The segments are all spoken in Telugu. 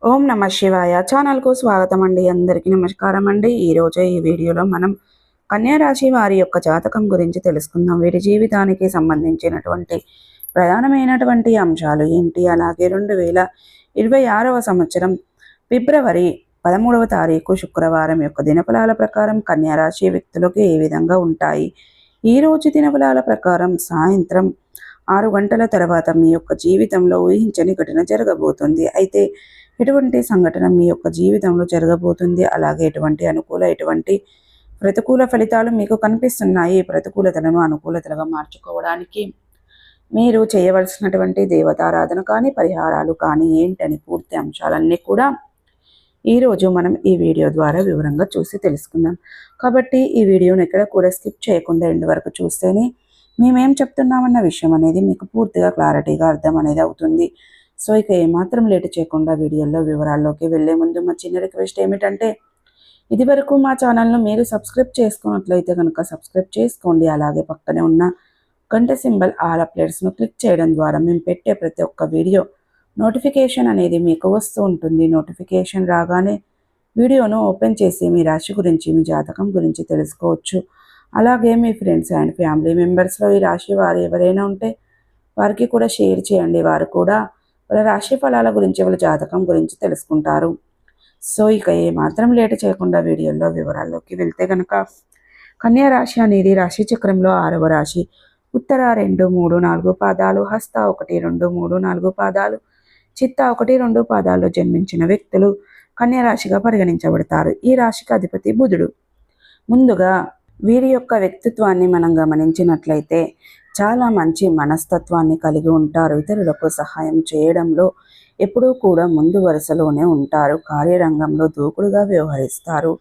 ఓం నమ శివాయ ఛానల్కు స్వాగతం అండి. అందరికీ నమస్కారం అండి. ఈరోజు ఈ వీడియోలో మనం కన్యా రాశి వారి యొక్క జాతకం గురించి తెలుసుకుందాం. వీరి జీవితానికి సంబంధించినటువంటి ప్రధానమైనటువంటి అంశాలు ఏంటి, అలాగే 2026వ సంవత్సరం ఫిబ్రవరి 13వ తారీఖు శుక్రవారం యొక్క దినఫలాల ప్రకారం కన్యా రాశి వ్యక్తులకు ఏ విధంగా ఉంటాయి. ఈరోజు దినఫలాల ప్రకారం సాయంత్రం 6 గంటల తర్వాత మీ యొక్క జీవితంలో ఊహించని ఘటన జరగబోతుంది. అయితే ఎటువంటి సంఘటన మీ యొక్క జీవితంలో జరగబోతుంది, అలాగే ఎటువంటి ప్రతికూల ఫలితాలు మీకు కనిపిస్తున్నాయి. ప్రతికూలతలను అనుకూలతలుగా మార్చుకోవడానికి మీరు చేయవలసినటువంటి దేవతారాధన కానీ, పరిహారాలు కానీ ఏంటని పూర్తి అంశాలన్నీ కూడా ఈరోజు మనం ఈ వీడియో ద్వారా వివరంగా చూసి తెలుసుకుందాం. కాబట్టి ఈ వీడియోని ఎక్కడ కూడా స్కిప్ చేయకుండా ఎండ్ వరకు చూస్తేనే మేమేం చెప్తున్నామన్న విషయం అనేది మీకు పూర్తిగా క్లారిటీగా అర్థం అనేది అవుతుంది. సో ఇక ఏమాత్రం లేట్ చేయకుండా వీడియోలో వివరాల్లోకి వెళ్ళే ముందు మా చిన్న రిక్వెస్ట్ ఏమిటంటే, ఇది వరకు మా ఛానల్ను మీరు సబ్స్క్రైబ్ చేసుకున్నట్లయితే కనుక సబ్స్క్రైబ్ చేసుకోండి. అలాగే పక్కనే ఉన్న గంట సింబల్ ఆల్ అప్డేట్స్ను క్లిక్ చేయడం ద్వారా మేము పెట్టే ప్రతి ఒక్క వీడియో నోటిఫికేషన్ అనేది మీకు వస్తూ ఉంటుంది. నోటిఫికేషన్ రాగానే వీడియోను ఓపెన్ చేసి మీ రాశి గురించి, మీ జాతకం గురించి తెలుసుకోవచ్చు. అలాగే మీ ఫ్రెండ్స్ అండ్ ఫ్యామిలీ మెంబర్స్లో ఈ రాశి వారు ఎవరైనా ఉంటే వారికి కూడా షేర్ చేయండి. వారు కూడా వాళ్ళ రాశి ఫలాల గురించి, వాళ్ళ జాతకం గురించి తెలుసుకుంటారు. సో ఇక ఏమాత్రం లేట్ చేయకుండా వీడియోలో వివరాల్లోకి వెళ్తే కనుక, కన్యా రాశి అనేది రాశి చక్రంలో 6వ రాశి. ఉత్తర 2, 3, 4 పాదాలు, హస్త 1, 2, 3, 4 పాదాలు, చిత్త 1, 2 పాదాల్లో జన్మించిన వ్యక్తులు కన్యా రాశిగా పరిగణించబడతారు. ఈ రాశికి అధిపతి బుధుడు. ముందుగా వీరి యొక్క వ్యక్తిత్వాన్ని మనం గమనించినట్లయితే చాలా మంచి మనస్తత్వాన్ని కలిగి ఉంటారు. ఇతరులకు సహాయం చేయడంలో ఎప్పుడూ కూడా ముందు వరుసలోనే ఉంటారు. కార్యరంగంలో దూకుడుగా వ్యవహరిస్తారు.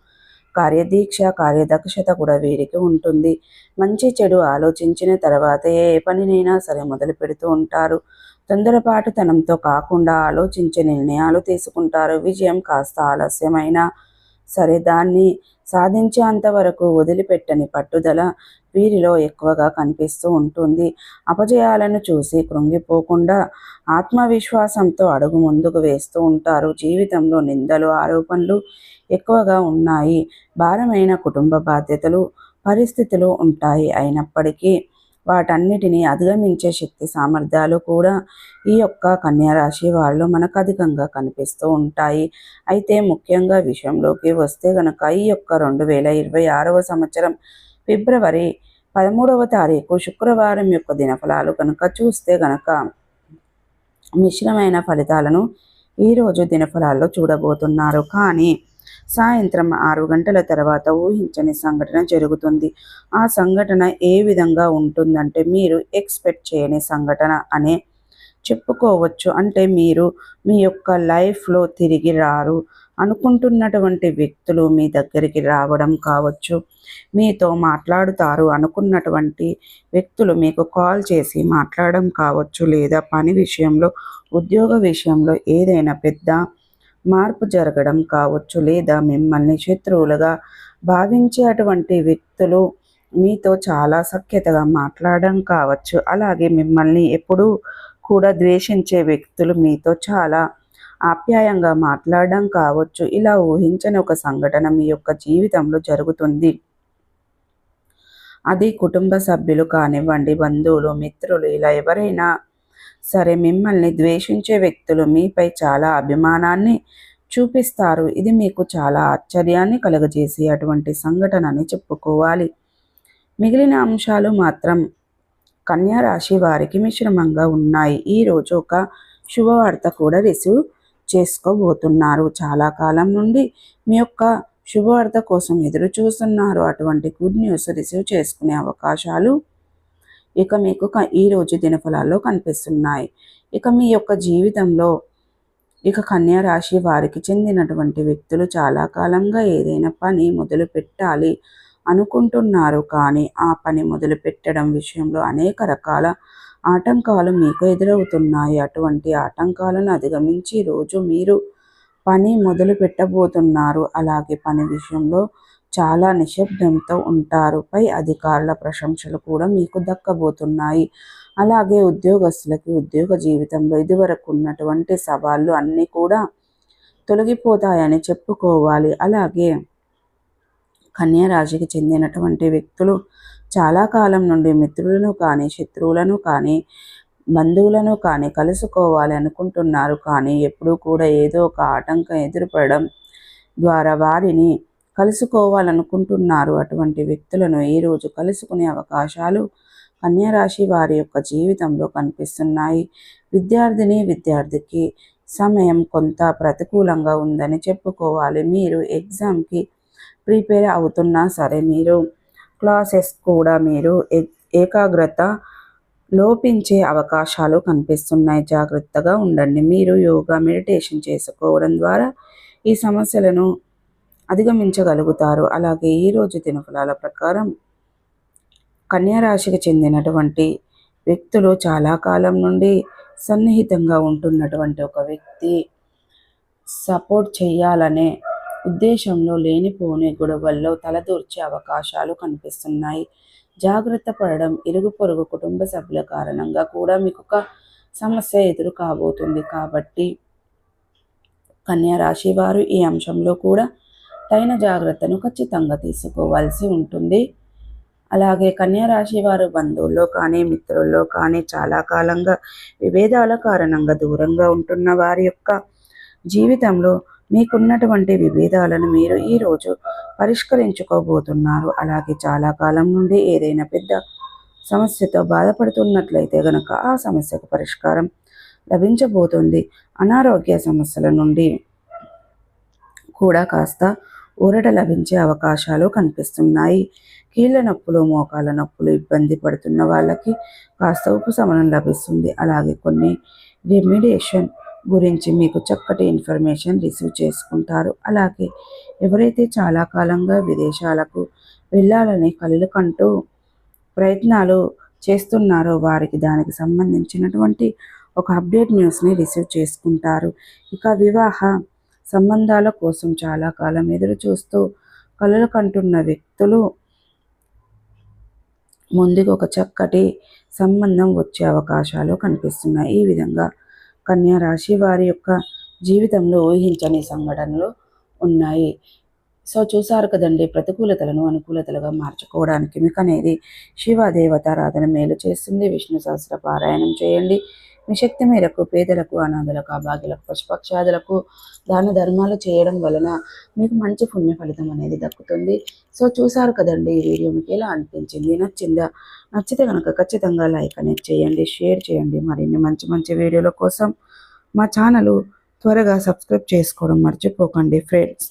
కార్యదీక్ష, కార్యదక్షత కూడా వీరికి ఉంటుంది. మంచి చెడు ఆలోచించిన తర్వాత ఏ పనినైనా సరే మొదలు పెడుతూ ఉంటారు. తొందరపాటుతనంతో కాకుండా ఆలోచించే నిర్ణయాలు తీసుకుంటారు. విజయం కాస్త ఆలస్యమైనా సరే దాన్ని సాధించేంత వరకు వదిలిపెట్టని పట్టుదల వీరిలో ఎక్కువగా కనిపిస్తూ ఉంటుంది. అపజయాలను చూసి కృంగిపోకుండా ఆత్మవిశ్వాసంతో అడుగు ముందుకు వేస్తూ ఉంటారు. జీవితంలో నిందలు, ఆరోపణలు ఎక్కువగా ఉన్నాయి. భారమైన కుటుంబ బాధ్యతలు, పరిస్థితులు ఉంటాయి. అయినప్పటికీ వాటన్నిటినీ అధిగమించే శక్తి సామర్థ్యాలు కూడా ఈ యొక్క కన్యా రాశి వాళ్ళు మనకు అధికంగా కనిపిస్తూ ఉంటాయి. అయితే ముఖ్యంగా విషయంలోకి వస్తే గనక ఈ యొక్క 2026వ సంవత్సరం ఫిబ్రవరి 13వ తారీఖు శుక్రవారం యొక్క దినఫలాలు కనుక చూస్తే గనక మిశ్రమైన ఫలితాలను ఈరోజు దినఫలాల్లో చూడబోతున్నారు. కానీ సాయంత్రం 6 గంటల తర్వాత ఊహించని సంఘటన జరుగుతుంది. ఆ సంఘటన ఏ విధంగా ఉంటుందంటే మీరు ఎక్స్పెక్ట్ చేయని సంఘటన అనే చెప్పుకోవచ్చు. అంటే మీరు మీ యొక్క లైఫ్లో తిరిగి రారు అనుకుంటున్నటువంటి వ్యక్తులు మీ దగ్గరికి రావడం కావచ్చు, మీతో మాట్లాడుతారు అనుకున్నటువంటి వ్యక్తులు మీకు కాల్ చేసి మాట్లాడడం కావచ్చు, లేదా పని విషయంలో, ఉద్యోగ విషయంలో ఏదైనా పెద్ద మార్పు జరగడం కావచ్చు, లేదా మిమ్మల్ని శత్రువులుగా భావించే అటువంటి వ్యక్తులు మీతో చాలా సఖ్యతగా మాట్లాడడం కావచ్చు. అలాగే మిమ్మల్ని ఎప్పుడూ కూడా ద్వేషించే వ్యక్తులు మీతో చాలా ఆప్యాయంగా మాట్లాడడం కావచ్చు. ఇలా ఊహించని ఒక సంఘటన మీ యొక్క జీవితంలో జరుగుతుంది. అది కుటుంబ సభ్యులు కానివ్వండి, బంధువులు, మిత్రులు, ఇలా ఎవరైనా సరే మిమ్మల్ని ద్వేషించే వ్యక్తులు మీపై చాలా అభిమానాన్ని చూపిస్తారు. ఇది మీకు చాలా ఆశ్చర్యాన్ని కలుగజేసే అటువంటి సంఘటన అని చెప్పుకోవాలి. మిగిలిన అంశాలు మాత్రం కన్యా రాశి వారికి మిశ్రమంగా ఉన్నాయి. ఈరోజు ఒక శుభవార్త కూడా రిసీవ్ చేసుకోబోతున్నారు. చాలా కాలం నుండి మీ యొక్క శుభవార్త కోసం ఎదురు చూస్తున్నారు. అటువంటి గుడ్ న్యూస్ రిసీవ్ చేసుకునే అవకాశాలు ఇక మీకు ఈరోజు దినఫలాల్లో కనిపిస్తున్నాయి. ఇక మీ యొక్క జీవితంలో ఇక కన్యా రాశి వారికి చెందినటువంటి వ్యక్తులు చాలా కాలంగా ఏదైనా పని మొదలు పెట్టాలి అనుకుంటున్నారు. కానీ ఆ పని మొదలు పెట్టడం విషయంలో అనేక రకాల ఆటంకాలు మీకు ఎదురవుతున్నాయి. అటువంటి ఆటంకాలను అధిగమించి రోజు మీరు పని మొదలు పెట్టబోతున్నారు. అలాగే పని విషయంలో చాలా నిశ్శబ్దంతో ఉంటారు. పై అధికారుల ప్రశంసలు కూడా మీకు దక్కబోతున్నాయి. అలాగే ఉద్యోగస్తులకి ఉద్యోగ జీవితంలో ఇదివరకు ఉన్నటువంటి సవాళ్ళు అన్నీ కూడా తొలగిపోతాయని చెప్పుకోవాలి. అలాగే కన్యా రాశికి చెందినటువంటి వ్యక్తులు చాలా కాలం నుండి మిత్రులను కానీ, శత్రువులను కానీ, బంధువులను కానీ కలుసుకోవాలి అనుకుంటున్నారు. కానీ ఎప్పుడూ కూడా ఏదో ఒక ఆటంకం ఎదురుపడడం ద్వారా వారిని కలుసుకోవాలనుకుంటున్నారు. అటువంటి వ్యక్తులను ఈరోజు కలుసుకునే అవకాశాలు కన్యా రాశి వారి యొక్క జీవితంలో కనిపిస్తున్నాయి. విద్యార్థికి సమయం కొంత ప్రతికూలంగా ఉందని చెప్పుకోవాలి. మీరు ఎగ్జామ్కి ప్రిపేర్ అవుతున్నా సరే, మీరు క్లాసెస్ కూడా మీరు ఏకాగ్రత లోపించే అవకాశాలు కనిపిస్తున్నాయి. జాగ్రత్తగా ఉండండి. మీరు యోగా, మెడిటేషన్ చేసుకోవడం ద్వారా ఈ సమస్యలను అధిగమించగలుగుతారు. అలాగే ఈరోజు దినఫలాల ప్రకారం కన్యా రాశికి చెందినటువంటి వ్యక్తులు చాలా కాలం నుండి సన్నిహితంగా ఉంటున్నటువంటి ఒక వ్యక్తి సపోర్ట్ చేయాలనే ఉద్దేశంలో లేనిపోని గొడవల్లో తలదూర్చే అవకాశాలు కనిపిస్తున్నాయి. జాగ్రత్త పడడం. ఇరుగు పొరుగు కుటుంబ సభ్యుల కారణంగా కూడా మీకు ఒక సమస్య ఎదురు కాబోతుంది. కాబట్టి కన్యా రాశి వారు ఈ అంశంలో కూడా తగిన జాగ్రత్తను ఖచ్చితంగా తీసుకోవాల్సి ఉంటుంది. అలాగే కన్యా రాశి వారు బంధువుల్లో కానీ, మిత్రుల్లో కానీ చాలా కాలంగా విభేదాల కారణంగా దూరంగా ఉంటున్న వారి యొక్క జీవితంలో మీకున్నటువంటి విభేదాలను మీరు ఈరోజు పరిష్కరించుకోబోతున్నారు. అలాగే చాలా కాలం నుండి ఏదైనా పెద్ద సమస్యతో బాధపడుతున్నట్లయితే గనక ఆ సమస్యకు పరిష్కారం లభించబోతుంది. అనారోగ్య సమస్యల నుండి కూడా కాస్త ఊరట లభించే అవకాశాలు కనిపిస్తున్నాయి. కీళ్ళ నొప్పులు, మోకాళ్ళ నొప్పులు ఇబ్బంది పడుతున్న వాళ్ళకి కాస్త ఉపశమనం లభిస్తుంది. అలాగే కొన్ని రెమిడియేషన్ గురించి మీకు చక్కటి ఇన్ఫర్మేషన్ రిసీవ్ చేసుకుంటారు. అలాగే ఎవరైతే చాలా కాలంగా విదేశాలకు వెళ్ళాలని కలలు కంటూ ప్రయత్నాలు చేస్తున్నారో వారికి దానికి సంబంధించినటువంటి ఒక అప్డేట్ న్యూస్ని రిసీవ్ చేసుకుంటారు. ఇక వివాహ సంబంధాల కోసం చాలా కాలం ఎదురు చూస్తూ కలలు కంటున్న వ్యక్తులు ముందుకు ఒక చక్కటి సంబంధం వచ్చే అవకాశాలు కనిపిస్తున్నాయి. ఈ విధంగా కన్యా రాశి వారి యొక్క జీవితంలో ఊహించని సంఘటనలు ఉన్నాయి. సో చూసారు కదండి, ప్రతికూలతలను అనుకూలతలుగా మార్చుకోవడానికి మీకు అనేది శివదేవతారాధన మేలు చేస్తుంది. విష్ణు సహస్ర పారాయణం చేయండి. మీ శక్తి మేరకు పేదలకు, అనాథలకు, అభాగ్యులకు, పశుపక్షాదులకు దాన ధర్మాలు చేయడం వలన మీకు మంచి పుణ్య ఫలితం అనేది దక్కుతుంది. సో చూసారు కదండి, ఈ వీడియో మీకు ఎలా అనిపించింది? నచ్చిందా? నచ్చితే కనుక ఖచ్చితంగా లైక్ అనేది చేయండి, షేర్ చేయండి. మరిన్ని మంచి మంచి వీడియోల కోసం మా ఛానల్ త్వరగా సబ్స్క్రైబ్ చేసుకోవడం మర్చిపోకండి ఫ్రెండ్స్.